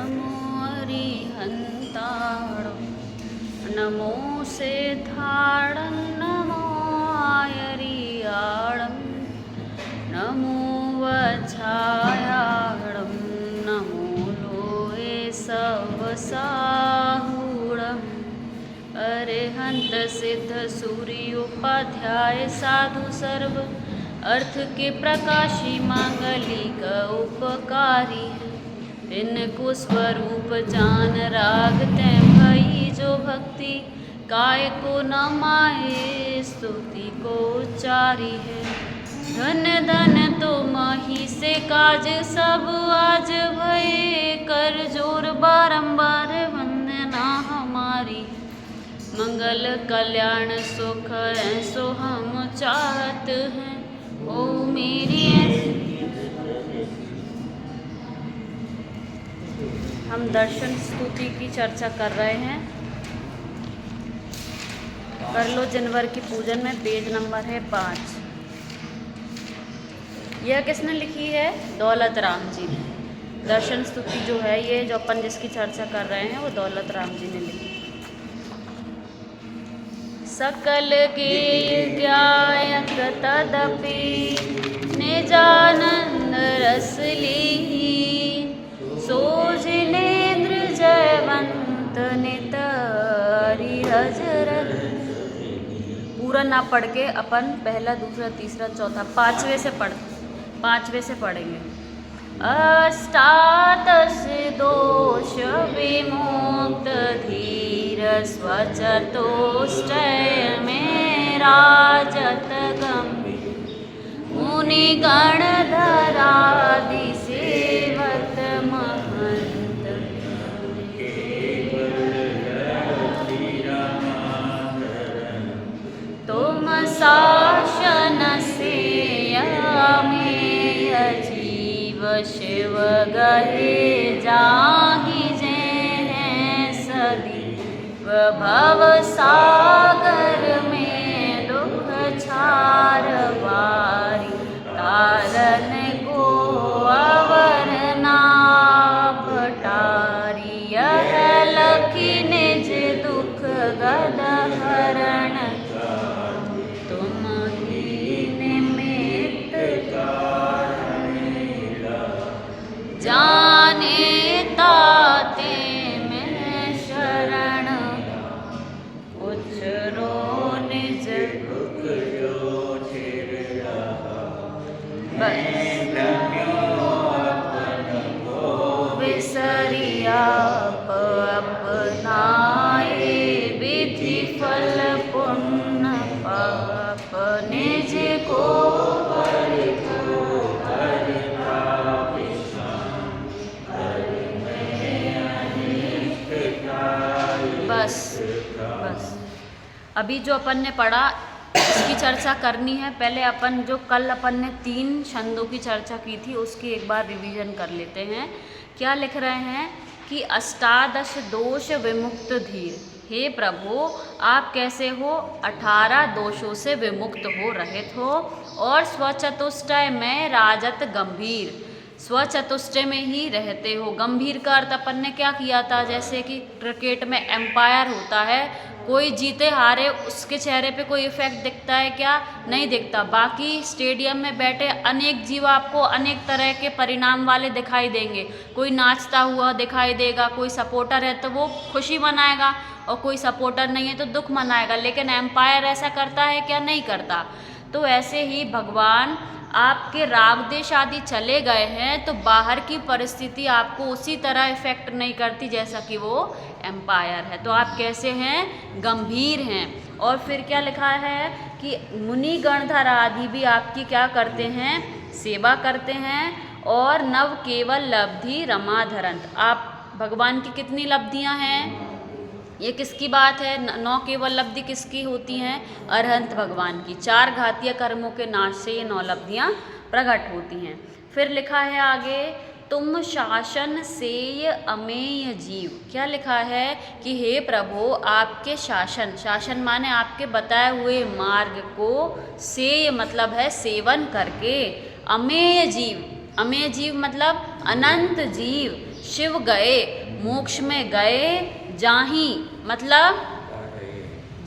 नमो अरिहन्ताणं नमो सेथाणं नमो आयरियाणं नमो वच्छायाणं नमो लोये सवसाहूणम् अरिहंत सिद्ध सूर्योपाध्याय साधु सर्व अर्थ के प्रकाशी मांगलिक उपकारी है। इनको स्वरूप जान राग तै भई जो भक्ति काय को न माहे स्तुति को उच्चारी है। धन धन तो मही से काज सब आज भये कर जोर बारंबार वंदना हमारी। मंगल कल्याण सुख ऐसो हम चाहत हैं। ओ मेरी हम दर्शन स्तुति की चर्चा कर रहे हैं। कर लो जनवर की पूजन में पेज नंबर है 5। यह किसने लिखी है? दौलत राम जी ने। दर्शन स्तुति जो है ये जो अपन जिसकी चर्चा कर रहे हैं वो दौलत राम जी ने लिखी। सकल के ज्ञायक तदपि निजानंद रस लीहि सोजिनेन्द्र जयवंत नित हरिरज रघु। पूरा ना पढ़ के अपन पहला दूसरा तीसरा चौथा पांचवे से पढ़ेंगे। अष्टादश दोष विमुक्त धीर स्वचतुष्टय में राजत गंभीर मुनि गण धरादि सेवत महंत तुम शासन से अमेय जीव शिव गहे जाहि जे हैं सदीव भव सागर में दुख छार बारी तारन को अवर ना भटारी। यह लखी निज दुख गद हरण तुम ही निमित्त जाने ताते में शरण उछरो निज विसरिया अपनाए विधि फल पुण्य पाप निज को बस अभी जो अपन ने पढ़ा इसकी चर्चा करनी है। पहले अपन जो कल अपन ने 3 छंदों की चर्चा की थी उसकी एक बार रिवीजन कर लेते हैं। क्या लिख रहे हैं कि अष्टादश दोष विमुक्त धीर। हे प्रभु आप कैसे हो? 18 दोषों से विमुक्त हो, रहित हो और स्वचतुष्टय में राजत गंभीर, स्वचतुष्टय में ही रहते हो। गंभीर का अर्थ अपन ने क्या किया था? जैसे कि क्रिकेट में एम्पायर होता है, कोई जीते हारे उसके चेहरे पे कोई इफेक्ट दिखता है क्या? नहीं दिखता। बाकी स्टेडियम में बैठे अनेक जीव आपको अनेक तरह के परिणाम वाले दिखाई देंगे। कोई नाचता हुआ दिखाई देगा, कोई सपोर्टर है तो वो खुशी मनाएगा और कोई सपोर्टर नहीं है तो दुख मनाएगा। लेकिन एम्पायर ऐसा करता है क्या? नहीं करता। तो ऐसे ही भगवान आपके राग देश आदि चले गए हैं तो बाहर की परिस्थिति आपको उसी तरह इफेक्ट नहीं करती जैसा कि वो एम्पायर है। तो आप कैसे हैं? गंभीर हैं। और फिर क्या लिखा है कि मुनि गणधर आदि भी आपकी क्या करते हैं? सेवा करते हैं। और नव केवल लब्धि रमाधरंत। आप भगवान की कितनी लब्धियां हैं? ये किसकी बात है? 9 केवल लब्धि किसकी होती हैं? अरहंत भगवान की। 4 घातीय कर्मों के नाश से ये 9 लब्धियाँ प्रकट होती हैं। फिर लिखा है आगे, तुम शासन सेय अमेय जीव। क्या लिखा है कि हे प्रभु आपके शासन, शासन माने आपके बताए हुए मार्ग को, सेय मतलब है सेवन करके, अमेय जीव अमेय जीव मतलब अनंत जीव, शिव गए मोक्ष में गए, जाही मतलब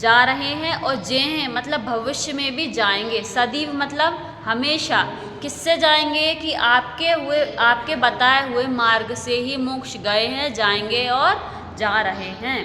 जा रहे हैं, और जे हैं मतलब भविष्य में भी जाएंगे, सदैव मतलब हमेशा। किससे जाएंगे कि आपके बताए हुए मार्ग से ही मोक्ष गए हैं, जाएंगे और जा रहे हैं।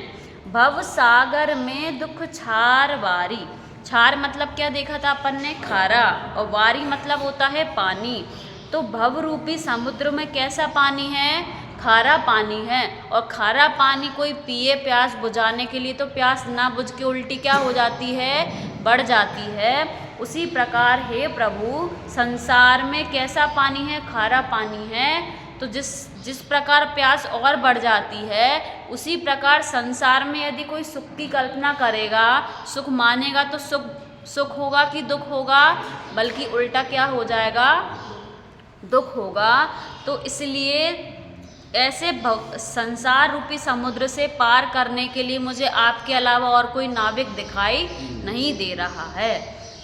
भव सागर में दुख छार वारी, छार मतलब क्या देखा था अपन ने, खारा, और वारी मतलब होता है पानी। तो भव रूपी समुद्र में कैसा पानी है, खारा पानी है, और खारा पानी कोई पिए प्यास बुझाने के लिए, तो प्यास ना बुझ के उल्टी क्या हो जाती है, बढ़ जाती है। उसी प्रकार हे प्रभु संसार में कैसा पानी है, खारा पानी है। तो जिस प्रकार प्यास और बढ़ जाती है, उसी प्रकार संसार में यदि कोई सुख की कल्पना करेगा, सुख मानेगा, तो सुख होगा कि दुख होगा, बल्कि उल्टा क्या हो जाएगा, दुख होगा। तो इसलिए ऐसे संसार रूपी समुद्र से पार करने के लिए मुझे आपके अलावा और कोई नाविक दिखाई नहीं दे रहा है।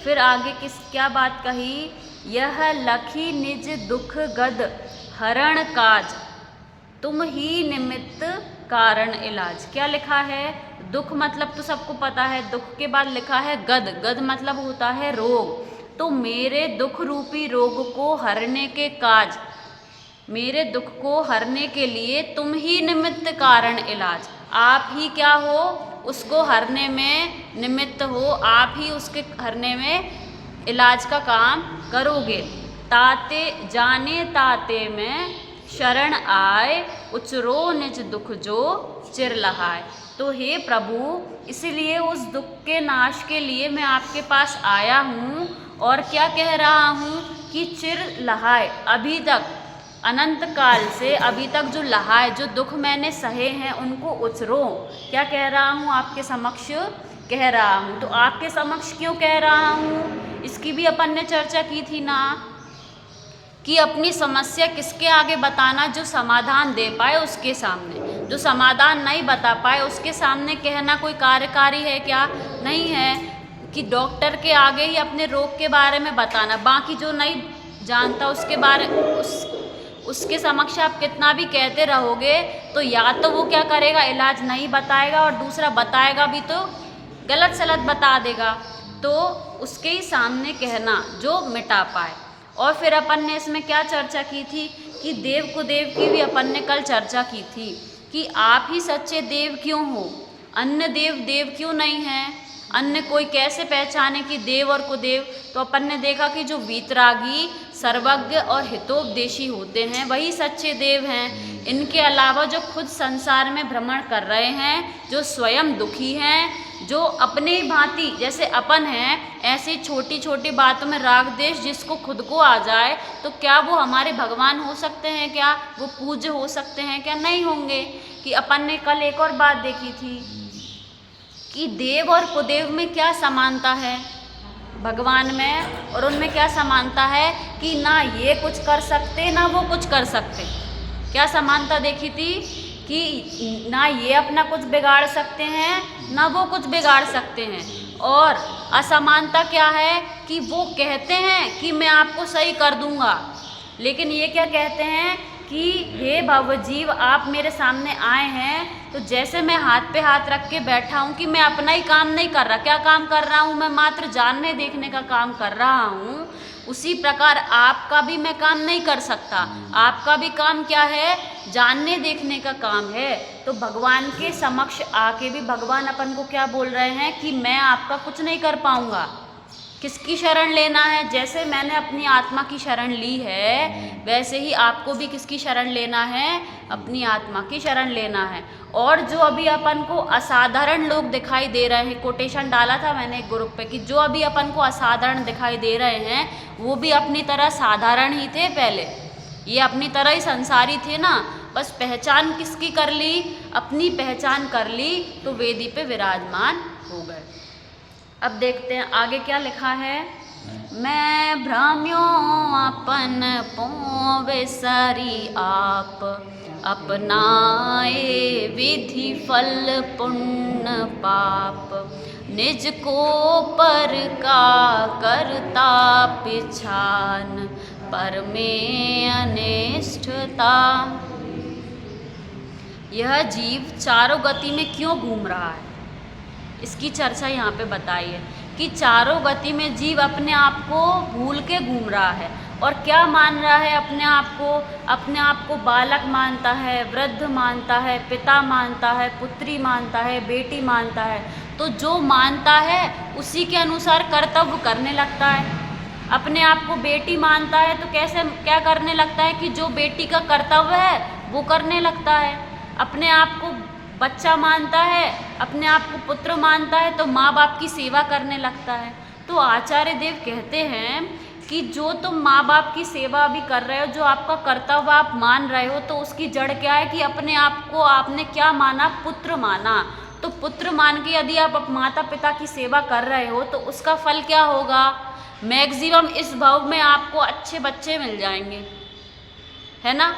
फिर आगे क्या बात कही, यह लखी निज दुख गद हरण काज, तुम ही निमित्त कारण इलाज। क्या लिखा है, दुख मतलब तो सबको पता है, दुख के बाद लिखा है गद, गद मतलब होता है रोग। तो मेरे दुख रूपी रोग को हरने के काज, मेरे दुख को हरने के लिए तुम ही निमित्त कारण इलाज, आप ही क्या हो, उसको हरने में निमित्त हो, आप ही उसके हरने में इलाज का काम करोगे। ताते जाने ताते में शरण आए, उचरो निज दुख जो चिर लहाए। तो हे प्रभु इसलिए उस दुख के नाश के लिए मैं आपके पास आया हूँ, और क्या कह रहा हूँ कि चिर लहाए, अभी तक अनंत काल से अभी तक जो लहाए, जो दुख मैंने सहे हैं, उनको उचरो। क्या कह रहा हूँ, आपके समक्ष कह रहा हूँ। तो आपके समक्ष क्यों कह रहा हूँ, इसकी भी अपन ने चर्चा की थी ना, कि अपनी समस्या किसके आगे बताना, जो समाधान दे पाए उसके सामने। जो समाधान नहीं बता पाए उसके सामने कहना कोई कार्यकारी है क्या, नहीं है। कि डॉक्टर के आगे ही अपने रोग के बारे में बताना, बाकी जो नहीं जानता उसके बारे उसके समक्ष आप कितना भी कहते रहोगे, तो या तो वो क्या करेगा, इलाज नहीं बताएगा, और दूसरा बताएगा भी तो गलत सलत बता देगा। तो उसके ही सामने कहना जो मिटा पाए। और फिर अपन ने इसमें क्या चर्चा की थी, कि देव कुदेव की भी अपन ने कल चर्चा की थी, कि आप ही सच्चे देव क्यों हो, अन्य देव देव क्यों नहीं है, अन्य कोई कैसे पहचाने कि देव और कुदेव। तो अपन ने देखा कि जो वीतरागी, सर्वज्ञ और हितोपदेशी होते हैं वही सच्चे देव हैं। इनके अलावा जो खुद संसार में भ्रमण कर रहे हैं, जो स्वयं दुखी हैं, जो अपने ही भांति जैसे अपन हैं, ऐसी छोटी छोटी बातों में राग देश जिसको खुद को आ जाए, तो क्या वो हमारे भगवान हो सकते हैं, क्या वो पूज्य हो सकते हैं, क्या नहीं होंगे। कि अपन ने कल एक और बात देखी थी कि देव और कुदेव में क्या समानता है भगवान में, और उनमें क्या समानता है कि ना ये कुछ कर सकते ना वो कुछ कर सकते। क्या समानता देखी थी कि ना ये अपना कुछ बिगाड़ सकते हैं ना वो कुछ बिगाड़ सकते हैं। और असमानता क्या है कि वो कहते हैं कि मैं आपको सही कर दूंगा, लेकिन ये क्या कहते हैं कि हे भवजीव आप मेरे सामने आए हैं, तो जैसे मैं हाथ पे हाथ रख के बैठा हूँ कि मैं अपना ही काम नहीं कर रहा, क्या काम कर रहा हूँ, मैं मात्र जानने देखने का काम कर रहा हूँ, उसी प्रकार आपका भी मैं काम नहीं कर सकता। आपका भी काम क्या है, जानने देखने का काम है। तो भगवान के समक्ष आके भी भगवान अपन को क्या बोल रहे हैं कि मैं आपका कुछ नहीं कर पाऊँगा। किसकी शरण लेना है, जैसे मैंने अपनी आत्मा की शरण ली है, वैसे ही आपको भी किसकी शरण लेना है, अपनी आत्मा की शरण लेना है। और जो अभी अपन को असाधारण लोग दिखाई दे रहे हैं, कोटेशन डाला था मैंने एक ग्रुप पे कि जो अभी अपन को असाधारण दिखाई दे रहे हैं, वो भी अपनी तरह साधारण ही थे पहले, ये अपनी तरह ही संसारी थे ना, बस पहचान किसकी कर ली, अपनी पहचान कर ली, तो वेदी पे विराजमान हो गए। अब देखते हैं आगे क्या लिखा है। मैं भ्रम्यो अपन पोवे सरी आप, अपनाए विधि फल पुण्य पाप, निज को पर का करता पिछान, पर में अनिष्टता। यह जीव चारों गति में क्यों घूम रहा है, इसकी चर्चा यहाँ पे बताई है कि चारों गति में जीव अपने आप को भूल के घूम रहा है और क्या मान रहा है अपने आप को बालक मानता है, वृद्ध मानता है, पिता मानता है, पुत्री मानता है, बेटी मानता है। तो जो मानता है उसी के अनुसार कर्तव्य करने लगता है। अपने आप को बेटी मानता है तो क्या करने लगता है कि जो बेटी का कर्तव्य है वो करने लगता है। अपने आप को बच्चा मानता है, अपने आप को पुत्र मानता है तो माँ बाप की सेवा करने लगता है। तो आचार्य देव कहते हैं कि जो तुम माँ बाप की सेवा भी कर रहे हो, जो आपका कर्तव्य आप मान रहे हो, तो उसकी जड़ क्या है कि अपने आप को आपने क्या माना, पुत्र माना। तो पुत्र मान के यदि आप माता पिता की सेवा कर रहे हो तो उसका फल क्या होगा, मैक्सिमम इस भाव में आपको अच्छे बच्चे मिल जाएंगे, है ना,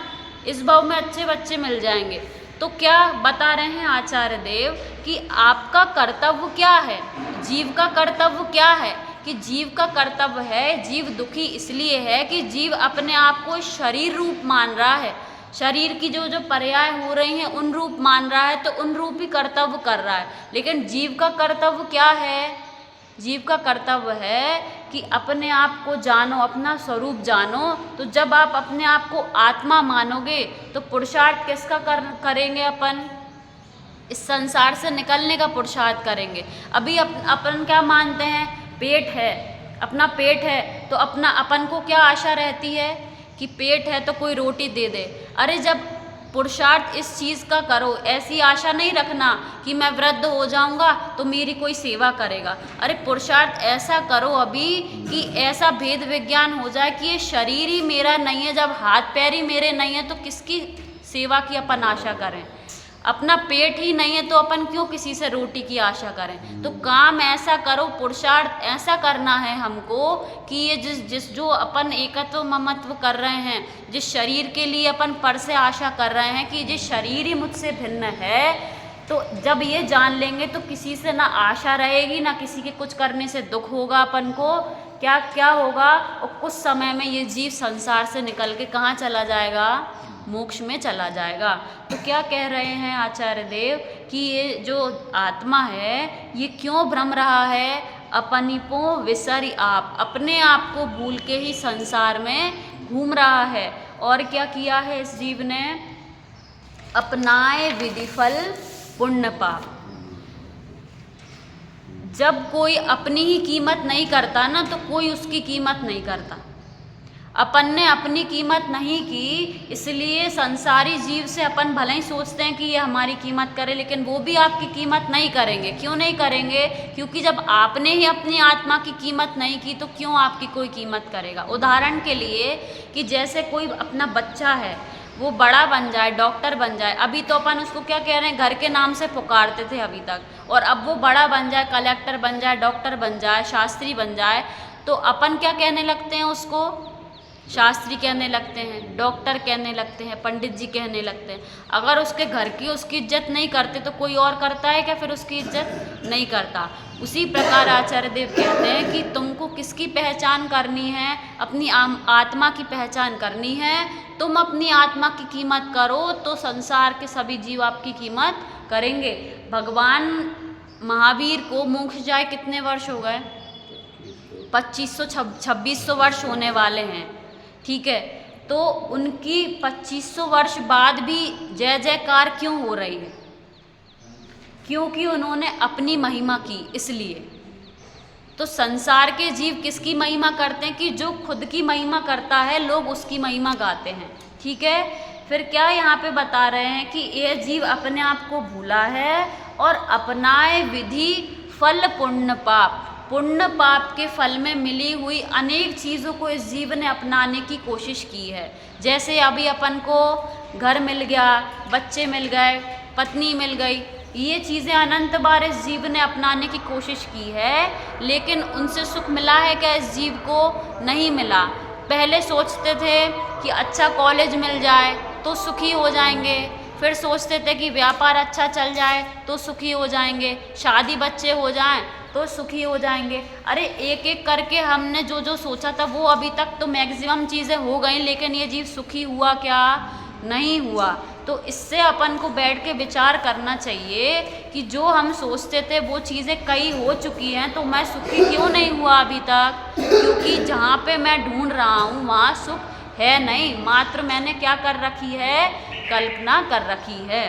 इस भाव में अच्छे बच्चे मिल जाएंगे। तो क्या बता रहे हैं आचार्य देव कि आपका कर्तव्य क्या है, जीव का कर्तव्य क्या है, कि जीव का कर्तव्य है, जीव दुखी इसलिए है कि जीव अपने आप को शरीर रूप मान रहा है, शरीर की जो पर्याय हो रही हैं उन रूप मान रहा है, तो उन रूप ही कर्तव्य कर रहा है। लेकिन जीव का कर्तव्य क्या है, जीव का कर्तव्य है कि अपने आप को जानो, अपना स्वरूप जानो। तो जब आप अपने आप को आत्मा मानोगे तो पुरुषार्थ किसका करेंगे, इस संसार से निकलने का पुरुषार्थ करेंगे। अभी अपन क्या मानते हैं, पेट है, अपना पेट है तो अपन को क्या आशा रहती है कि पेट है तो कोई रोटी दे दे। अरे जब पुरुषार्थ इस चीज़ का करो, ऐसी आशा नहीं रखना कि मैं वृद्ध हो जाऊंगा तो मेरी कोई सेवा करेगा। अरे पुरुषार्थ ऐसा करो अभी कि ऐसा भेद विज्ञान हो जाए कि ये शरीर ही मेरा नहीं है, जब हाथ पैर ही मेरे नहीं है तो किसकी सेवा की अपन आशा करें। अपना पेट ही नहीं है तो अपन क्यों किसी से रोटी की आशा करें। तो काम ऐसा करो, पुरुषार्थ ऐसा करना है हमको कि ये जिस जो अपन एकत्व ममत्व कर रहे हैं, जिस शरीर के लिए अपन पर से आशा कर रहे हैं कि जिस शरीर ही मुझसे भिन्न है, तो जब ये जान लेंगे तो किसी से ना आशा रहेगी, ना किसी के कुछ करने से दुख होगा अपन को। क्या होगा, और कुछ समय में ये जीव संसार से निकल के कहाँ चला जाएगा, मोक्ष में चला जाएगा। तो क्या कह रहे हैं आचार्य देव कि ये जो आत्मा है ये क्यों भ्रम रहा है, अपनिपो विसरी आप, अपने आप को भूल के ही संसार में घूम रहा है। और क्या किया है इस जीव ने, अपनाए विधिफल पुण्य पाप। जब कोई अपनी ही कीमत नहीं करता ना तो कोई उसकी कीमत नहीं करता। अपन ने अपनी कीमत नहीं की, इसलिए संसारी जीव से अपन भले ही सोचते हैं कि ये हमारी कीमत करे, लेकिन वो भी आपकी कीमत नहीं करेंगे। क्यों नहीं करेंगे, क्योंकि जब आपने ही अपनी आत्मा की कीमत नहीं की तो क्यों आपकी कोई कीमत करेगा। उदाहरण के लिए कि जैसे कोई अपना बच्चा है, वो बड़ा बन जाए, डॉक्टर बन जाए, अभी तो अपन उसको क्या कह रहे हैं, घर के नाम से पुकारते थे अभी तक, और अब वो बड़ा बन जाए, कलेक्टर बन जाए, डॉक्टर बन जाए, शास्त्री बन जाए, तो अपन क्या कहने लगते हैं, उसको शास्त्री कहने लगते हैं, डॉक्टर कहने लगते हैं, पंडित जी कहने लगते हैं। अगर उसके घर की उसकी इज्जत नहीं करते तो कोई और करता है क्या, फिर उसकी इज्जत नहीं करता। उसी प्रकार आचार्य देव कहते हैं कि तुमको किसकी पहचान करनी है, अपनी आत्मा की पहचान करनी है। तुम अपनी आत्मा की कीमत करो तो संसार के सभी जीव आपकी कीमत करेंगे। भगवान महावीर को मोक्ष जाए कितने वर्ष हो गए, 2500-2600 वर्ष होने वाले हैं, ठीक है। तो उनकी 2500 वर्ष बाद भी जय जयकार क्यों हो रही है, क्योंकि उन्होंने अपनी महिमा की, इसलिए। तो संसार के जीव किसकी महिमा करते हैं, कि जो खुद की महिमा करता है लोग उसकी महिमा गाते हैं, ठीक है। फिर क्या यहाँ पे बता रहे हैं कि यह जीव अपने आप को भूला है और अपनाए विधि फल पुण्य पाप, पुण्य पाप के फल में मिली हुई अनेक चीज़ों को इस जीव ने अपनाने की कोशिश की है। जैसे अभी अपन को घर मिल गया, बच्चे मिल गए, पत्नी मिल गई, ये चीज़ें अनंत बार इस जीव ने अपनाने की कोशिश की है, लेकिन उनसे सुख मिला है क्या, इस जीव को नहीं मिला। पहले सोचते थे कि अच्छा कॉलेज मिल जाए तो सुखी हो जाएंगे, फिर सोचते थे कि व्यापार अच्छा चल जाए तो सुखी हो जाएंगे, शादी बच्चे हो जाएं तो सुखी हो जाएंगे। अरे एक एक करके हमने जो जो सोचा था वो अभी तक तो मैक्सिमम चीज़ें हो गई, लेकिन ये जीव सुखी हुआ क्या? नहीं हुआ। तो इससे अपन को बैठ के विचार करना चाहिए कि जो हम सोचते थे वो चीज़ें कई हो चुकी हैं, तो मैं सुखी क्यों नहीं हुआ अभी तक? क्योंकि जहाँ पे मैं ढूंढ रहा हूँ वहाँ सुख है नहीं, मात्र मैंने क्या कर रखी है? कल्पना कर रखी है।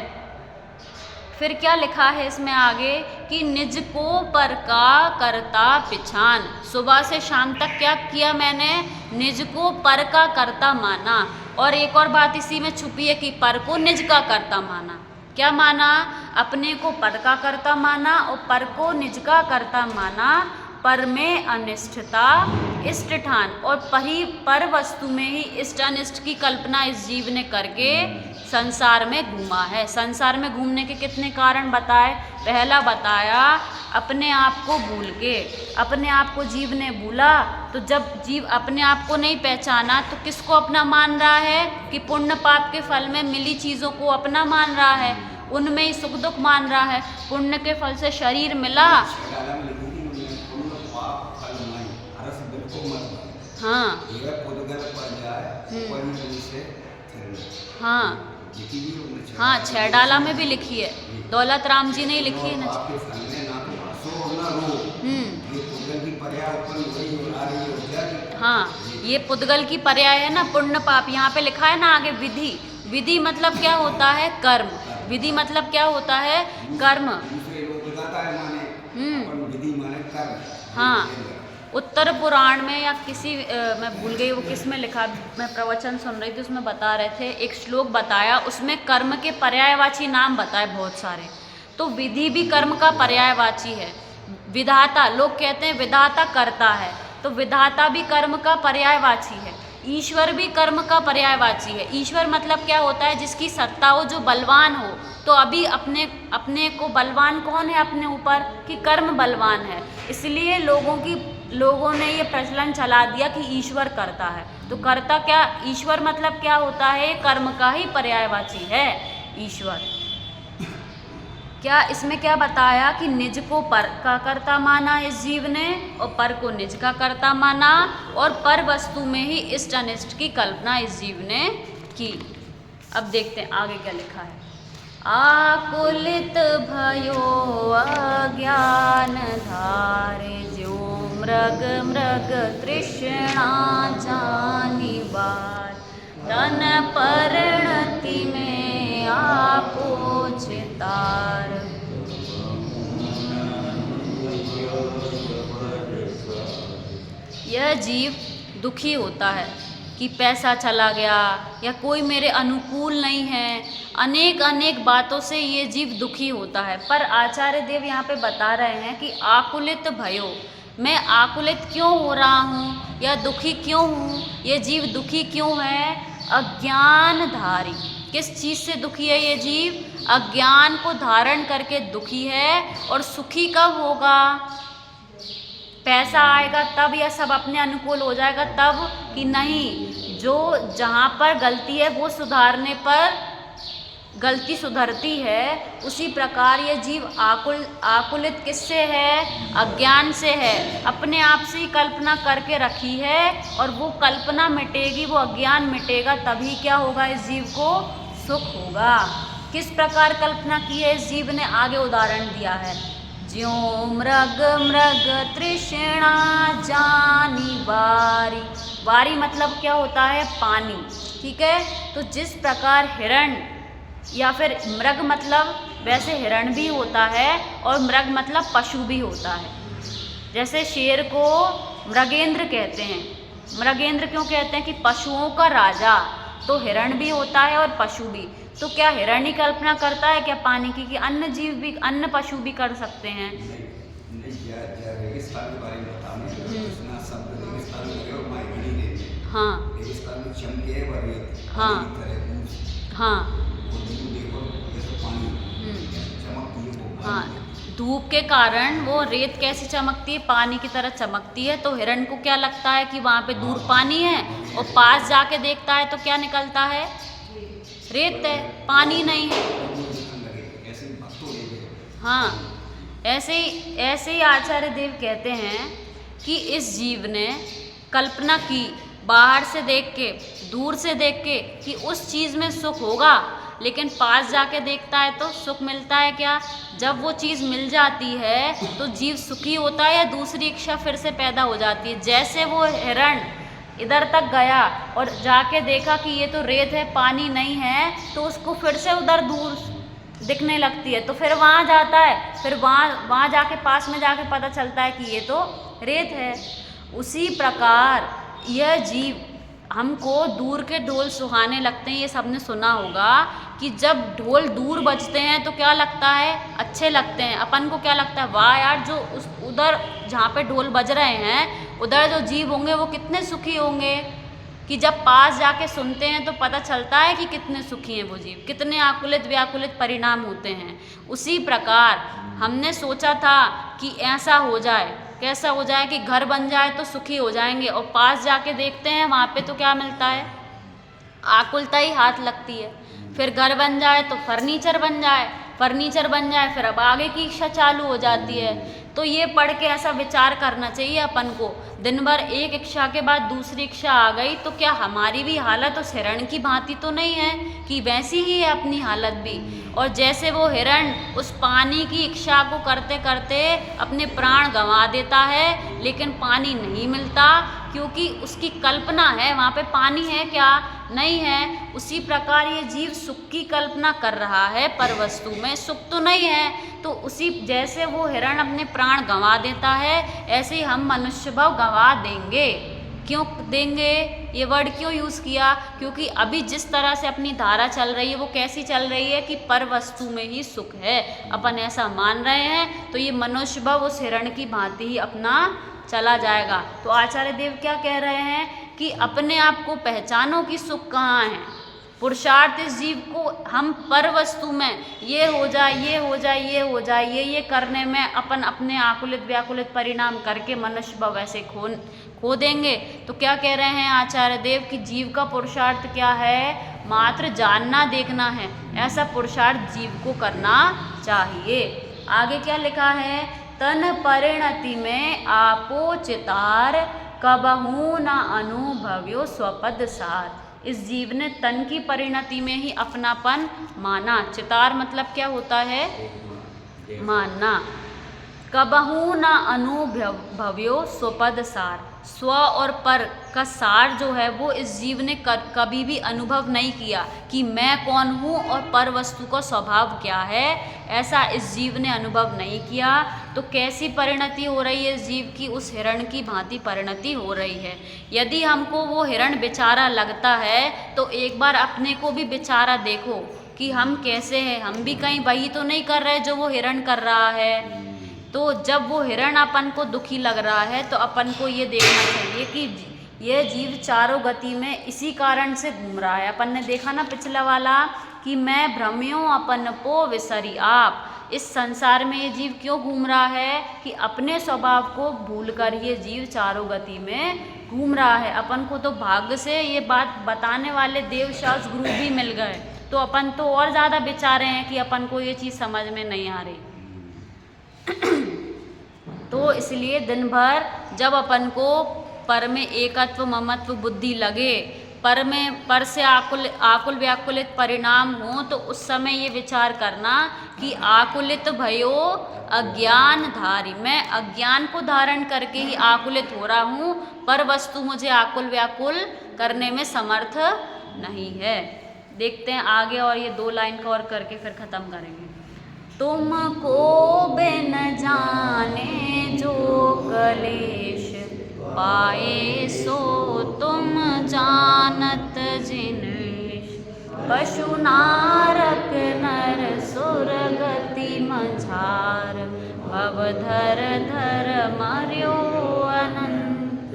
फिर क्या लिखा है इसमें आगे कि निज को पर का करता पिछान। सुबह से शाम तक क्या किया मैंने? निज को पर का करता माना। और एक और बात इसी में छुपी है कि पर को निज का करता माना। क्या माना? अपने को पर का करता माना और पर को निज का करता माना। पर में अनिष्टता इष्ट ठान, और पर वस्तु में ही इष्ट अनिष्ट की कल्पना इस जीव ने करके संसार में घूमा है। संसार में घूमने के कितने कारण बताए? पहला बताया अपने आप को भूल के। अपने आप को जीव ने भूला, तो जब जीव अपने आप को नहीं पहचाना तो किसको अपना मान रहा है? कि पुण्य पाप के फल में मिली चीज़ों को अपना मान रहा है, उनमें ही सुख दुख मान रहा है। पुण्य के फल से शरीर मिला। हाँ हाँ हाँ, 6 डाला में भी लिखी है, दौलत राम जी ने लिखी है ना। हाँ, ये पुद्गल की पर्याय है ना, पुण्य पाप। यहाँ पे लिखा है ना आगे विधि। विधि मतलब क्या होता है? कर्म। विधि मतलब क्या होता है? कर्म। हाँ, उत्तर पुराण में या किसी मैं भूल गई वो किस में लिखा, मैं प्रवचन सुन रही थी उसमें बता रहे थे, एक श्लोक बताया उसमें कर्म के पर्यायवाची नाम बताए बहुत सारे। तो विधि भी कर्म का पर्यायवाची है। विधाता, लोग कहते हैं विधाता करता है, तो विधाता भी कर्म का पर्यायवाची है। ईश्वर भी कर्म का पर्यायवाची है। ईश्वर मतलब क्या होता है? जिसकी सत्ता हो, जो बलवान हो। तो अभी अपने को बलवान कौन है अपने ऊपर? कि कर्म बलवान है। इसलिए लोगों ने ये प्रचलन चला दिया कि ईश्वर करता है। तो करता क्या? ईश्वर मतलब क्या होता है? कर्म का ही पर्यायवाची है ईश्वर। क्या इसमें क्या बताया कि निज को पर का कर्ता माना इस जीव ने, और पर को निज का कर्ता माना, और पर वस्तु में ही इष्ट अनिष्ट की कल्पना इस जीव ने की। अब देखते हैं आगे क्या लिखा है। आकुलित भयो अज्ञान धारे, जो मृग मृग तृष्णा जानी बार, तन परिणति में आपो चितार। यह जीव दुखी होता है कि पैसा चला गया या कोई मेरे अनुकूल नहीं है, अनेक अनेक बातों से ये जीव दुखी होता है। पर आचार्य देव यहाँ पे बता रहे हैं कि आकुलित भयो, मैं आकुलित क्यों हो रहा हूँ या दुखी क्यों हूँ? ये जीव दुखी क्यों है? अज्ञानधारी। किस चीज़ से दुखी है ये जीव? अज्ञान को धारण करके दुखी है। और सुखी कब होगा? पैसा आएगा तब, या सब अपने अनुकूल हो जाएगा तब? कि नहीं, जो जहाँ पर गलती है वो सुधारने पर गलती सुधरती है। उसी प्रकार ये जीव आकुलित किससे है? अज्ञान से है। अपने आप से ही कल्पना करके रखी है, और वो कल्पना मिटेगी, वो अज्ञान मिटेगा, तभी क्या होगा? इस जीव को सुख होगा। किस प्रकार कल्पना की है इस जीव ने? आगे उदाहरण दिया है, ज्यों मृग मृग तृष्णा जानी बारी। बारी मतलब क्या होता है? पानी। ठीक है, तो जिस प्रकार हिरण या फिर मृग मतलब, वैसे हिरण भी होता है और मृग मतलब पशु भी होता है। जैसे शेर को मृगेंद्र कहते हैं। मृगेंद्र क्यों कहते हैं? कि पशुओं का राजा। तो हिरण भी होता है और पशु भी। तो क्या हिरण ही कल्पना करता है क्या पानी की? कि अन्य जीव भी, अन्य पशु भी कर सकते हैं? हाँ हाँ हाँ हाँ, धूप के कारण वो रेत कैसी चमकती है? पानी की तरह चमकती है। तो हिरण को क्या लगता है कि वहाँ पे दूर पानी है, और पास जाके देखता है तो क्या निकलता है? रेत है, पानी नहीं है। हाँ, ऐसे ही आचार्य देव कहते हैं कि इस जीव ने कल्पना की बाहर से देख के, दूर से देख के, कि उस चीज़ में सुख होगा, लेकिन पास जाके देखता है तो सुख मिलता है क्या? जब वो चीज़ मिल जाती है तो जीव सुखी होता है या दूसरी इच्छा फिर से पैदा हो जाती है? जैसे वो हिरण इधर तक गया और जाके देखा कि ये तो रेत है, पानी नहीं है, तो उसको फिर से उधर दूर दिखने लगती है, तो फिर वहाँ जाता है, फिर वहाँ जाके पास में जाके पता चलता है कि ये तो रेत है। उसी प्रकार यह जीव, हमको दूर के ढोल सुहाने लगते हैं, ये सबने सुना होगा कि जब ढोल दूर बजते हैं तो क्या लगता है? अच्छे लगते हैं। अपन को क्या लगता है? वाह यार, जो उधर जहाँ पे ढोल बज रहे हैं उधर जो जीव होंगे वो कितने सुखी होंगे, कि जब पास जाके सुनते हैं तो पता चलता है कि कितने सुखी हैं वो जीव, कितने आकुलित व्याकुलित परिणाम होते हैं। उसी प्रकार हमने सोचा था कि ऐसा हो जाए, कैसा हो जाए कि घर बन जाए तो सुखी हो जाएंगे, और पास जाके देखते हैं वहाँ पे तो क्या मिलता है? आकुलता ही हाथ लगती है। फिर घर बन जाए तो फर्नीचर बन जाए, फर्नीचर बन जाए फिर अब आगे की इच्छा चालू हो जाती है। तो ये पढ़ के ऐसा विचार करना चाहिए अपन को, दिन भर एक इच्छा के बाद दूसरी इच्छा आ गई तो क्या हमारी भी हालत उस हिरण की भांति तो नहीं है कि वैसी ही है अपनी हालत भी? और जैसे वो हिरण उस पानी की इच्छा को करते करते अपने प्राण गंवा देता है, लेकिन पानी नहीं मिलता क्योंकि उसकी कल्पना है वहाँ पे पानी है क्या? नहीं है। उसी प्रकार ये जीव सुख की कल्पना कर रहा है पर वस्तु में सुख तो नहीं है। तो उसी जैसे वो हिरण अपने प्राण गंवा देता है, ऐसे ही हम मनुष्य भाव गंवा देंगे। क्यों देंगे? ये वर्ड क्यों यूज़ किया? क्योंकि अभी जिस तरह से अपनी धारा चल रही है वो कैसी चल रही है कि पर वस्तु में ही सुख है, अपन ऐसा मान रहे हैं, तो ये मनुष्य भाव उस हिरण की भांति ही अपना चला जाएगा। तो आचार्य देव क्या कह रहे हैं कि अपने आप को पहचानो कि सुख कहाँ है। पुरुषार्थ इस जीव को हम पर वस्तु में ये हो जाए, ये हो जाए, ये हो जाए, ये करने में अपन अपने आकुलित व्याकुलित परिणाम करके मनुष्य भाव ऐसे खो देंगे। तो क्या कह रहे हैं आचार्य देव कि जीव का पुरुषार्थ क्या है? मात्र जानना देखना है, ऐसा पुरुषार्थ जीव को करना चाहिए। आगे क्या लिखा है? तन परिणति में आपो चितार, कबहू न अनुभव्यो स्वपद सार। इस जीव ने तन की परिणति में ही अपनापन माना। चितार मतलब क्या होता है? मानना। कबहू न अनुभव्यो स्वपद सार, स्व और पर का सार जो है वो इस जीव ने कभी भी अनुभव नहीं किया कि मैं कौन हूँ और पर वस्तु का स्वभाव क्या है, ऐसा इस जीव ने अनुभव नहीं किया। तो कैसी परिणति हो रही है इस जीव की? उस हिरण की भांति परिणति हो रही है। यदि हमको वो हिरण बेचारा लगता है तो एक बार अपने को भी बेचारा देखो कि हम कैसे हैं, हम भी कहीं वही तो नहीं कर रहे जो वो हिरण कर रहा है। तो जब वो हिरण अपन को दुखी लग रहा है तो अपन को ये देखना चाहिए कि ये जीव चारों गति में इसी कारण से घूम रहा है। अपन ने देखा ना पिछला वाला कि मैं भ्रम्यों अपन को विसरी आप। इस संसार में ये जीव क्यों घूम रहा है कि अपने स्वभाव को भूलकर ये जीव चारों गति में घूम रहा है। अपन को तो भाग्य से ये बात बताने वाले देवशास्त्र गुरु भी मिल गए, तो अपन तो और ज़्यादा बेचारे हैं कि अपन को ये चीज़ समझ में नहीं आ रही। तो इसलिए दिन भर जब अपन को पर में एकत्व ममत्व बुद्धि लगे, पर से आकुल व्याकुलित परिणाम हो, तो उस समय ये विचार करना कि आकुलित भयो अज्ञान धारी, मैं अज्ञान को धारण करके ही आकुलित हो रहा हूँ, पर वस्तु मुझे आकुल व्याकुल करने में समर्थ नहीं है। देखते हैं आगे, और ये 2 लाइन का और करके फिर खत्म करेंगे। तुमको बिन जाने जो कलेश पाए, सो तुम जानत जिनेश। पशु नारक नर सुर गति मझार, भवधर धर मर्यो अनंत।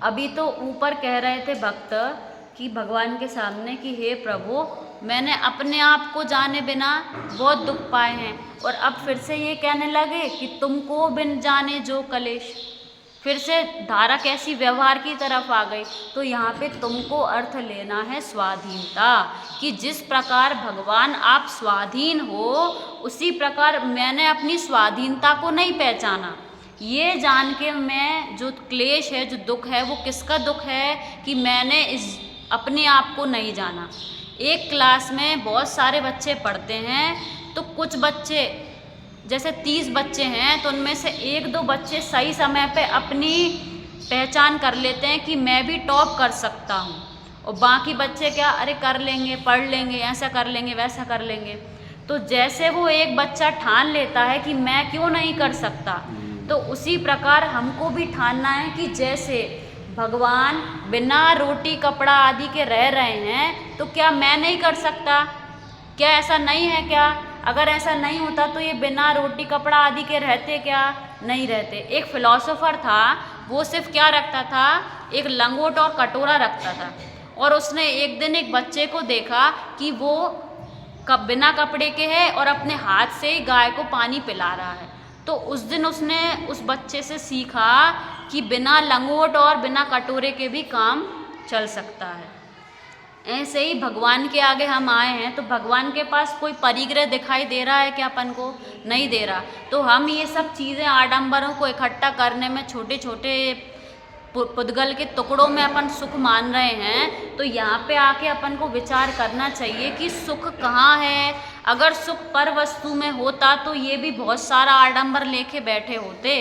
अभी तो ऊपर कह रहे थे भक्त कि भगवान के सामने कि हे प्रभु, मैंने अपने आप को जाने बिना बहुत दुख पाए हैं, और अब फिर से ये कहने लगे कि तुमको बिन जाने जो कलेश। फिर से धारा कैसी, व्यवहार की तरफ आ गई। तो यहाँ पे तुमको अर्थ लेना है स्वाधीनता, कि जिस प्रकार भगवान आप स्वाधीन हो, उसी प्रकार मैंने अपनी स्वाधीनता को नहीं पहचाना। ये जान के मैं, जो क्लेश है, जो दुख है, वो किसका दुख है कि मैंने इस अपने आप को नहीं जाना। एक क्लास में बहुत सारे बच्चे पढ़ते हैं, तो कुछ बच्चे, जैसे 30 बच्चे हैं, तो उनमें से 1-2 बच्चे सही समय पे अपनी पहचान कर लेते हैं कि मैं भी टॉप कर सकता हूँ, और बाकी बच्चे क्या, अरे कर लेंगे, पढ़ लेंगे, ऐसा कर लेंगे, वैसा कर लेंगे। तो जैसे वो एक बच्चा ठान लेता है कि मैं क्यों नहीं कर सकता, तो उसी प्रकार हमको भी ठानना है कि जैसे भगवान बिना रोटी कपड़ा आदि के रह रहे हैं, तो क्या मैं नहीं कर सकता? क्या ऐसा नहीं है क्या? अगर ऐसा नहीं होता तो ये बिना रोटी कपड़ा आदि के रहते क्या? नहीं रहते। एक फिलोसोफर था, वो सिर्फ क्या रखता था, एक लंगोट और कटोरा रखता था, और उसने एक दिन एक बच्चे को देखा कि वो बिना कपड़े के है और अपने हाथ से ही गाय को पानी पिला रहा है। तो उस दिन उसने उस बच्चे से सीखा कि बिना लंगोट और बिना कटोरे के भी काम चल सकता है। ऐसे ही भगवान के आगे हम आए हैं, तो भगवान के पास कोई परिग्रह दिखाई दे रहा है क्या अपन को? नहीं दे रहा। तो हम ये सब चीज़ें, आडंबरों को इकट्ठा करने में, छोटे छोटे पुद्गल के टुकड़ों में अपन सुख मान रहे हैं। तो यहाँ पे आके अपन को विचार करना चाहिए कि सुख कहाँ है। अगर सुख पर वस्तु में होता तो ये भी बहुत सारा आडंबर लेके बैठे होते,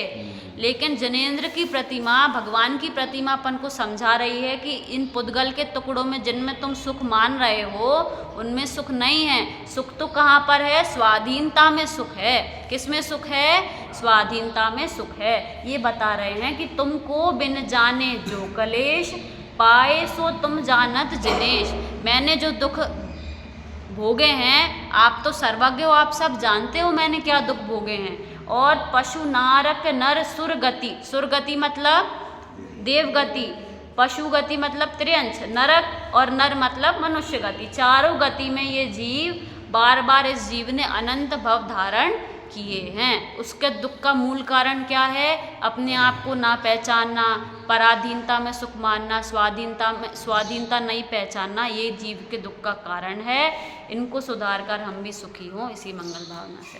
लेकिन जिनेंद्र की प्रतिमा, भगवान की प्रतिमा अपन को समझा रही है कि इन पुद्गल के टुकड़ों में जिनमें तुम सुख मान रहे हो, उनमें सुख नहीं है। सुख तो कहाँ पर है? स्वाधीनता में सुख है। किस में सुख है? स्वाधीनता में सुख है। ये बता रहे हैं कि तुमको बिन जाने जो कलेश, पाए सो तुम जानत जिनेश। मैंने जो दुख भोगे हैं, आप तो सर्वज्ञ हो, आप सब जानते हो मैंने क्या दुख भोगे हैं। और पशु नारक नर सुरगति, सुरगति मतलब देवगति, पशु गति मतलब त्रियंश, नरक और नर मतलब मनुष्य गति। चारों गति में ये जीव बार बार, इस जीव ने अनंत भव धारण किए हैं। उसके दुख का मूल कारण क्या है? अपने आप को ना पहचानना, पराधीनता में सुख मानना, स्वाधीनता नहीं पहचानना, ये जीव के दुख का कारण है। इनको सुधार कर हम भी सुखी हों, इसी मंगल भावना से।